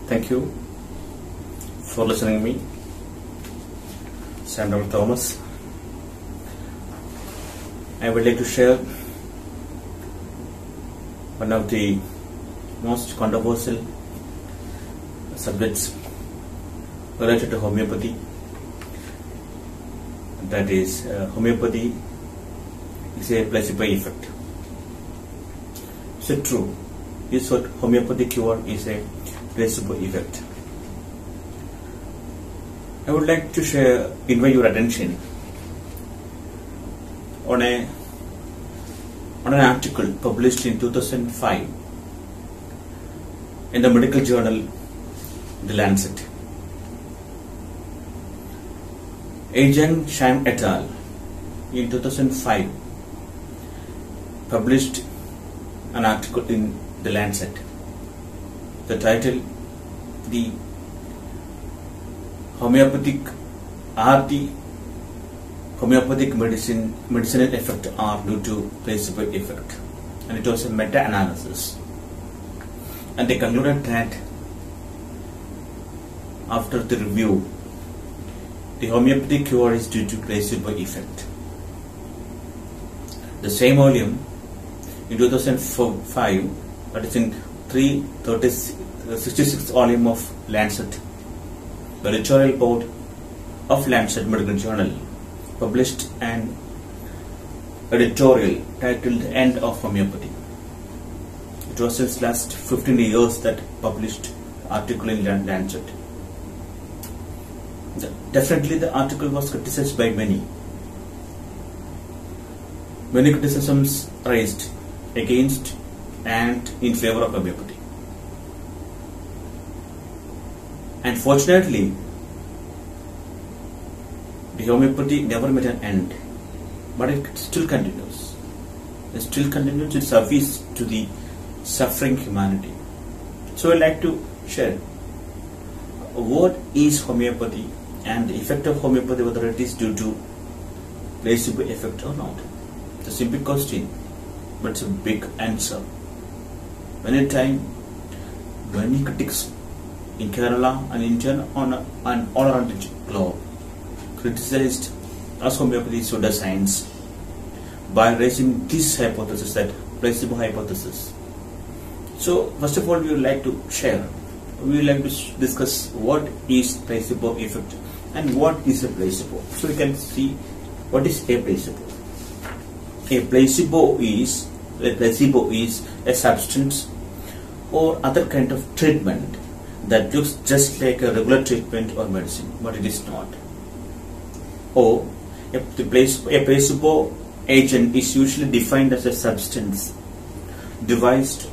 Thank you for listening to me. Sam Dr. Thomas. I would like to share one of the most controversial subjects related to homeopathy. That is, homeopathy is a placebo effect. Is it true? Is what homeopathic cure is a placebo effect? I would like to invite your attention on an article published in 2005 in the medical journal The Lancet. Ajahn Chang et al. In 2005 published an article in The Lancet. The title, the homeopathic medicinal effect are due to placebo effect, and it was a meta-analysis, and they concluded that after the review, the homeopathic cure is due to placebo effect. The same volume in 2005, that is in 66th volume of Lancet, the editorial board of Lancet Medical Journal published an editorial titled "The End of Homeopathy." It was since last 15 years that published article in Lancet. Definitely the article was criticized by many. Many criticisms raised against and in favor of homeopathy. And fortunately, the homeopathy never met an end, but it still continues. It still continues its service to the suffering humanity. So I'd like to share what is homeopathy and the effect of homeopathy, whether it is due to placebo effect or not. It's a simple question, but it's a big answer. Many times, many critics in Kerala and India and all around the globe criticized as homeopathy pseudoscience by raising this hypothesis, that placebo hypothesis. So first of all, we would like to discuss what is placebo effect and what is a placebo. So we can see what is a placebo. A placebo is a substance or other kind of treatment that looks just like a regular treatment or medicine, but it is not. Or a placebo agent is usually defined as a substance, device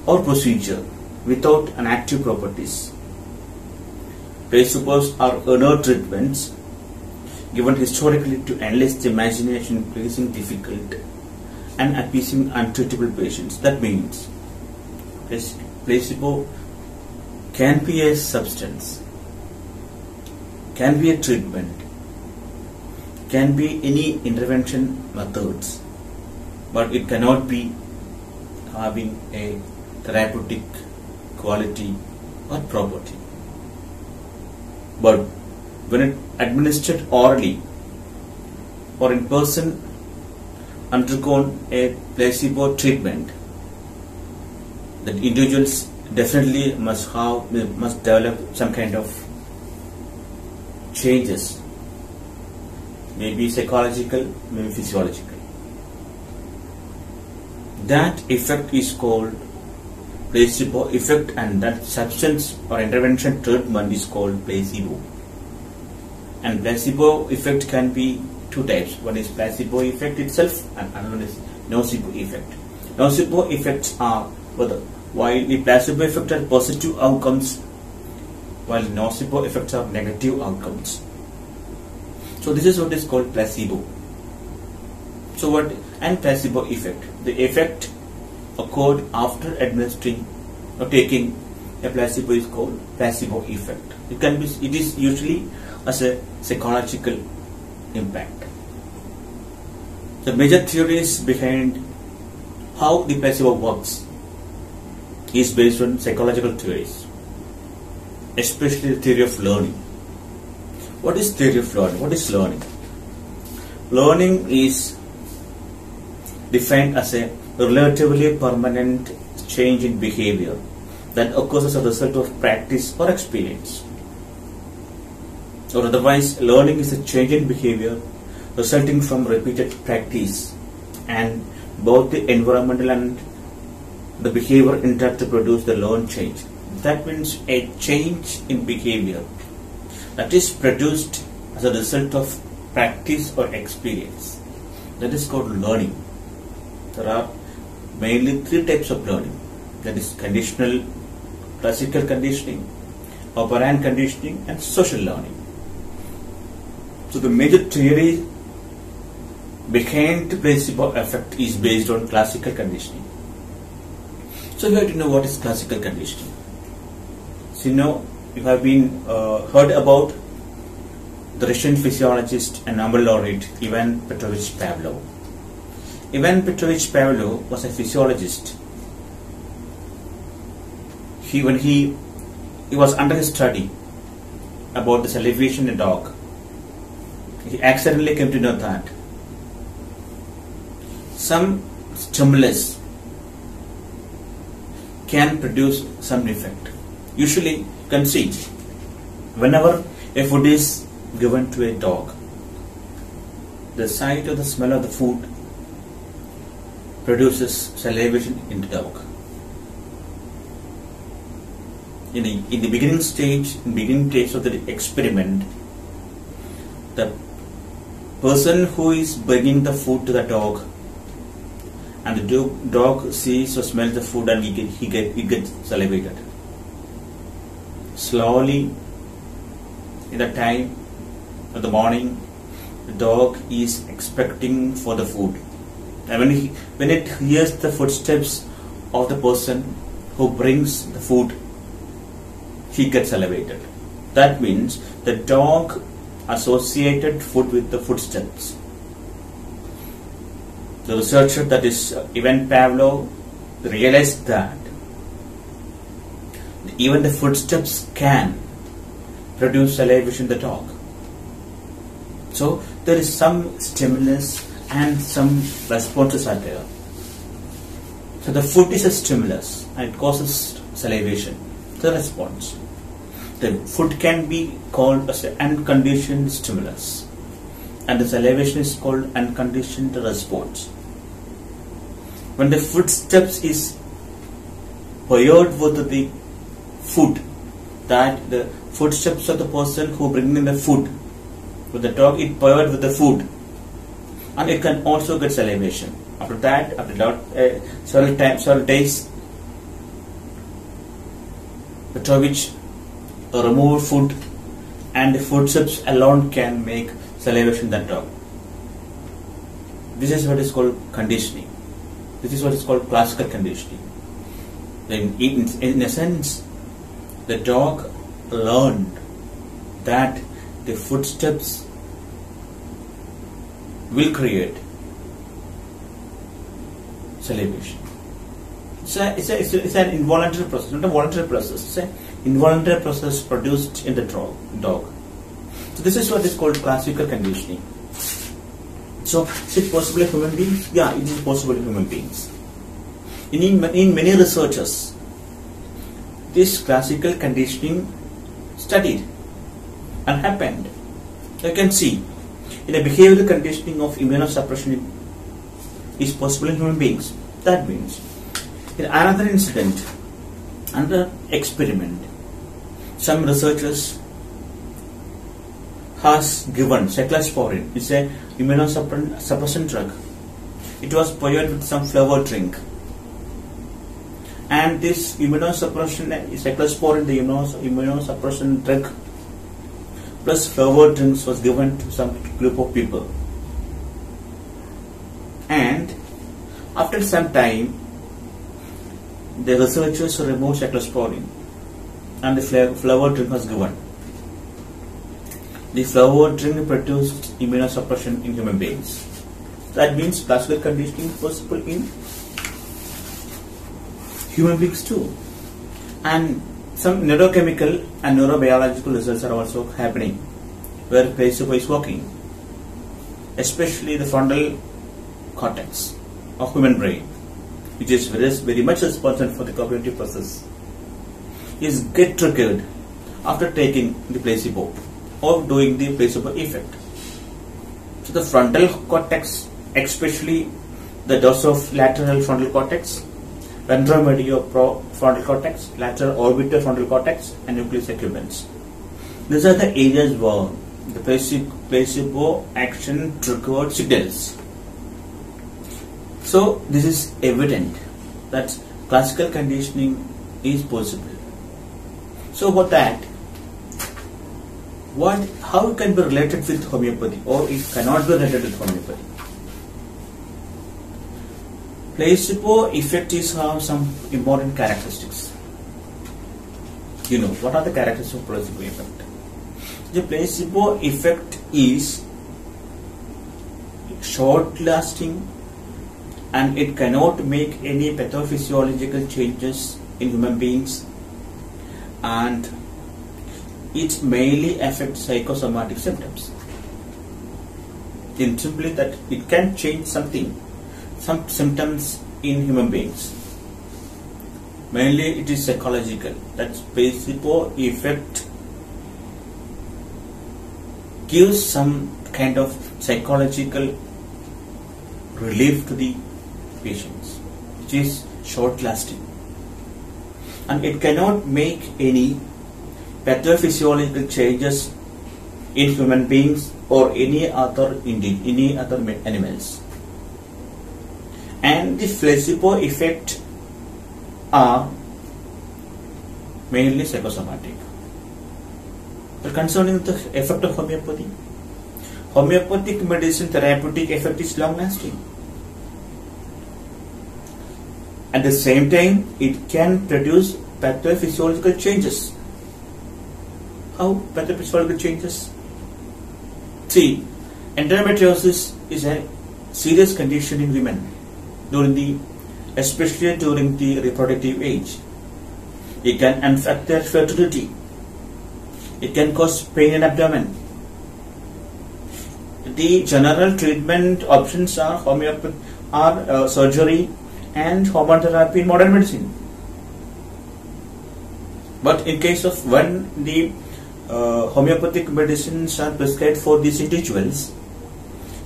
or procedure without an active properties. Placebos are inert treatments given historically to enlist the imagination, pleasing difficult and appeasing untreatable patients. That means placebo can be a substance, can be a treatment, can be any intervention methods, but it cannot be having a therapeutic quality or property. But when it administered orally or in person undergone a placebo treatment, that individuals definitely must develop some kind of changes, maybe psychological, maybe physiological. That effect is called placebo effect, and that substance or intervention treatment is called placebo. And placebo effect can be two types. One is placebo effect itself, and another is nocebo effect. Nocebo effects are while the placebo effect has positive outcomes, while nocebo effects have negative outcomes. So this is what is called placebo. So what and placebo effect? The effect occurred after administering or taking a placebo is called placebo effect. It is usually as a psychological impact. The major theories behind how the placebo works is based on psychological theories. especially the theory of learning. What is theory of learning? What is learning? Learning is defined as a relatively permanent change in behavior that occurs as a result of practice or experience. Or otherwise, learning is a change in behavior resulting from repeated practice, and both the environmental and the behavior interact to produce the learned change. That means a change in behavior that is produced as a result of practice or experience. That is called learning. There are mainly three types of learning. That is conditional, classical conditioning, operant conditioning, and social learning. So the major theory behind the placebo effect is based on classical conditioning. So you have to know what is classical conditioning. So you have been heard about the Russian physiologist and Nobel laureate Ivan Petrovich Pavlov. Ivan Petrovich Pavlov was a physiologist. When he was under his study about the salivation in a dog, he accidentally came to know that some stimulus can produce some effect. Usually, you can see whenever a food is given to a dog, the sight or the smell of the food produces salivation in the dog. In the beginning stage of the experiment, the person who is bringing the food to the dog, and the dog sees or smells the food, and he gets salivated. Slowly, in the time of the morning, the dog is expecting for the food, and when it hears the footsteps of the person who brings the food, he gets salivated. That means the dog associated food with the footsteps. The researcher, that is Ivan Pavlov, realized that even the footsteps can produce salivation in the dog. So there is some stimulus and some responses are there. So the food is a stimulus and it causes salivation. The response. The food can be called as an unconditioned stimulus, and the salivation is called unconditioned response. When the footsteps is paired with the food, that the footsteps of the person who bringing the food with the dog, it paired with the food, and it can also get salivation. After that, after several days, Petrovich remove food, and the footsteps alone can make salivation in the dog. This is what is called conditioning. This is what is called classical conditioning. In a sense, the dog learned that the footsteps will create salivation. It's an involuntary process, not a voluntary process. It's an involuntary process produced in the dog. So this is what is called classical conditioning. So is it possible in human beings? Yeah, it is possible in human beings. In many researchers, this classical conditioning studied and happened. You can see in a behavioral conditioning of immunosuppression is possible in human beings. That means in another incident, another experiment, some researchers has given cephalosporin. It's a immunosuppressant drug. It was paired with some flavored drink, and this immunosuppression cephalosporin, the immunosuppressant drug plus flavored drinks, was given to some group of people, and after some time, the researchers removed cephalosporin and the flavored drink was given. The flavored drink produced immunosuppression in human beings. That means classical conditioning is possible in human beings too. And Some neurochemical and neurobiological results are also happening where placebo is working, especially the frontal cortex of human brain, which is very much responsible for the cognitive process, is get triggered after taking the placebo or doing the placebo effect. So the frontal cortex, especially the dorsolateral frontal cortex, ventromedial frontal cortex, lateral orbital frontal cortex, and nucleus accumbens. These are the areas where the placebo action triggered signals. So this is evident that classical conditioning is possible. So what that? How it can be related with homeopathy, or it cannot be related with homeopathy? Placebo effect is have some important characteristics. You know, what are the characteristics of placebo effect? The placebo effect is short lasting and it cannot make any pathophysiological changes in human beings, and it mainly affects psychosomatic symptoms. In simply that it can change some symptoms in human beings. Mainly it is psychological. That placebo effect gives some kind of psychological relief to the patients, which is short lasting, and it cannot make any pathophysiological changes in human beings or any other animals. And the placebo effect are mainly psychosomatic. But concerning the effect of homeopathy, homeopathic medicine therapeutic effect is long lasting. At the same time, it can produce pathophysiological changes. How pathophysiological changes? See, endometriosis is a serious condition in women especially during the reproductive age. It can affect their fertility. It can cause pain in abdomen. The general treatment options are surgery and hormone therapy in modern medicine. But in case of when the homeopathic medicines are prescribed for these individuals,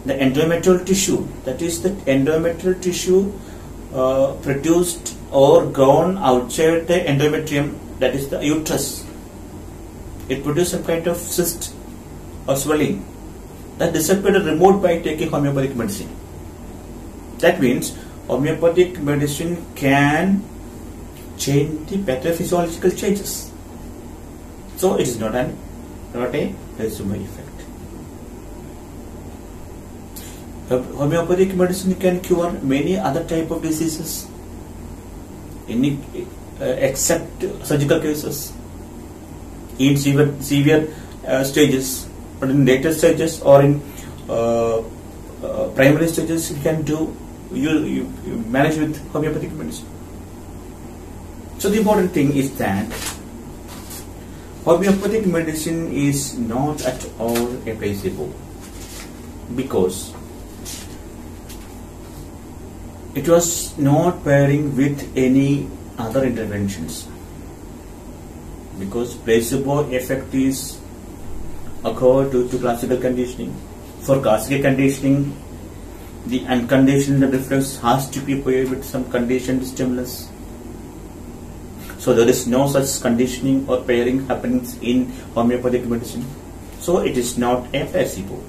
the endometrial tissue, that is the endometrial tissue produced or grown outside the endometrium, that is the uterus, it produces some kind of cyst or swelling that disappeared or removed by taking homeopathic medicine. That means homeopathic medicine can change the pathophysiological changes. So it is not a placebo effect. Homeopathic medicine can cure many other type of diseases, except surgical cases, in severe stages. But in later stages or in primary stages, you can do you manage with homeopathic medicine. So the important thing is that homeopathic medicine is not at all a placebo, because it was not pairing with any other interventions, because placebo effect is occurred due to classical conditioning. For classical conditioning, the unconditioned reflex has to be paired with some conditioned stimulus. So there is no such conditioning or pairing happens in homeopathic medicine. So it is not a placebo.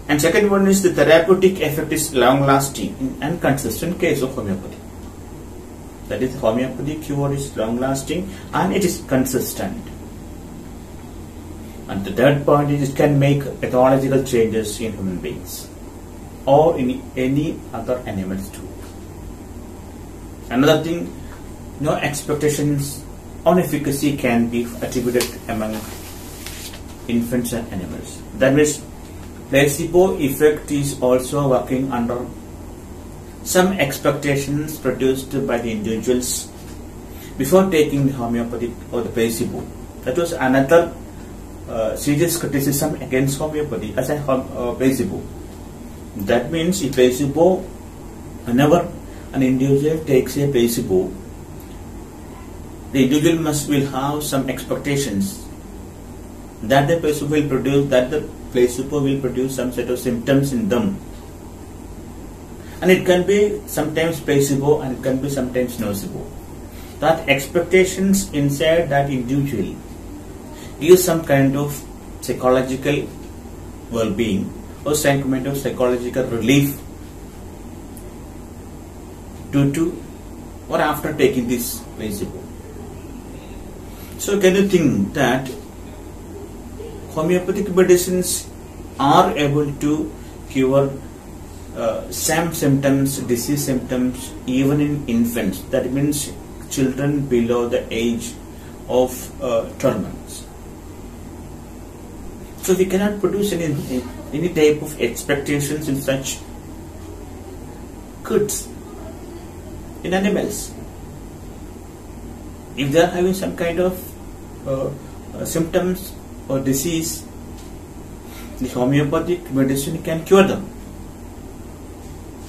And second one is the therapeutic effect is long lasting and consistent case of homeopathy. That is, homeopathy cure is long lasting and it is consistent. And the third point is it can make pathological changes in human beings or in any other animals too. Another thing, no expectations on efficacy can be attributed among infants and animals. That means placebo effect is also working under some expectations produced by the individuals before taking the homeopathic or the placebo. That was another serious criticism against homeopathy as a placebo. That means if placebo, whenever an individual takes a placebo, the individual will have some expectations that the placebo will produce some set of symptoms in them, and it can be sometimes placebo and it can be sometimes nocebo. That expectations inside that individual gives some kind of psychological well-being or some kind of psychological relief due to or after taking this placebo. So can you think that homeopathic medicines are able to cure some symptoms, disease symptoms, even in infants? That means children below the age of 12 months. So we cannot produce any type of expectations in such goods in animals. If they are having some kind of symptoms or disease, the homeopathic medicine can cure them.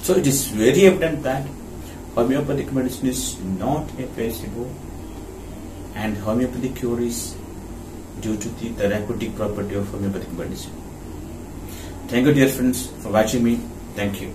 So it is very evident that homeopathic medicine is not a placebo, and homeopathic cure is due to the therapeutic property of homeopathic medicine. Thank you, dear friends, for watching me. Thank you.